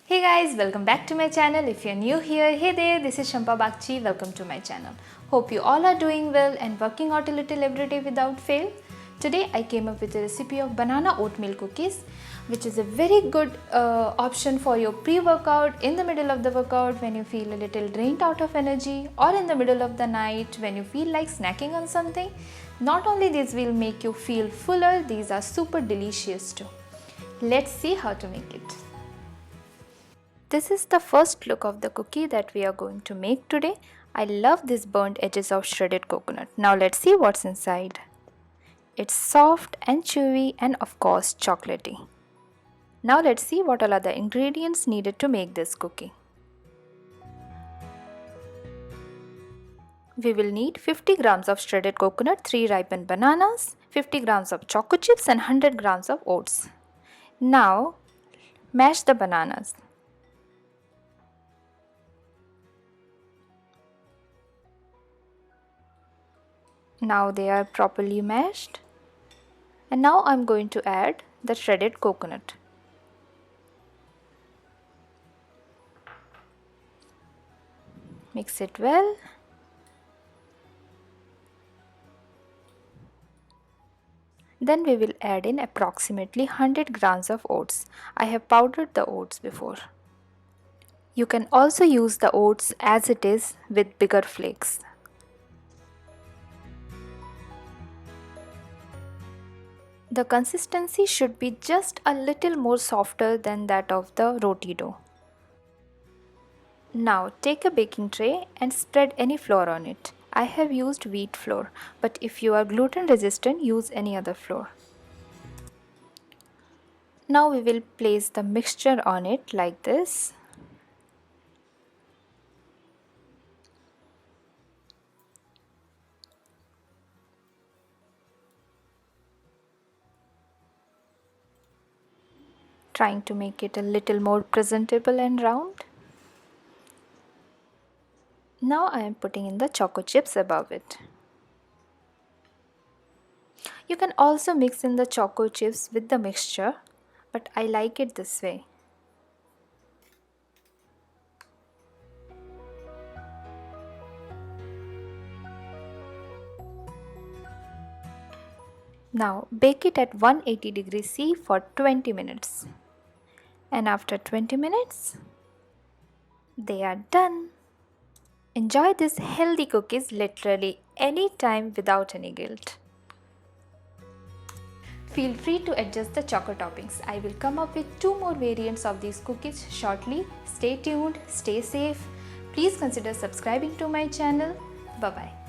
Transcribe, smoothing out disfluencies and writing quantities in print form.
Hey guys, welcome back to my channel. If you're new here, hey there, this is Shampa Bagchi. Welcome to my channel. Hope you all are doing well and working out a little every day without fail. Today I came up with a recipe of banana oatmeal cookies, which is a very good option for your pre-workout, in the middle of the workout when you feel a little drained out of energy, or in the middle of the night when you feel like snacking on something. Not only these will make you feel fuller, these are super delicious too. Let's see how to make it. This is the first look of the cookie that we are going to make today. I love these burnt edges of shredded coconut. Now let's see what's inside. It's soft and chewy and of course chocolatey. Now let's see what all are the ingredients needed to make this cookie. We will need 50 grams of shredded coconut, 3 ripened bananas, 50 grams of choco chips and 100 grams of oats. Now mash the bananas. Now they are properly mashed, and now I'm going to add the shredded coconut. Mix it well. Then we will add in approximately 100 grams of oats. I have powdered the oats before. You can also use the oats as it is with bigger flakes. The consistency should be just a little more softer than that of the roti dough. Now take a baking tray and spread any flour on it. I have used wheat flour, but if you are gluten resistant, use any other flour. Now we will place the mixture on it like this. Trying to make it a little more presentable and round. Now I am putting in the choco chips above it. You can also mix in the choco chips with the mixture, but I like it this way. Now bake it at 180 degrees C for 20 minutes. And after 20 minutes, they are done. Enjoy these healthy cookies literally anytime without any guilt. Feel free to adjust the choco toppings. I will come up with 2 more variants of these cookies shortly. Stay tuned, stay safe. Please consider subscribing to my channel. Bye bye.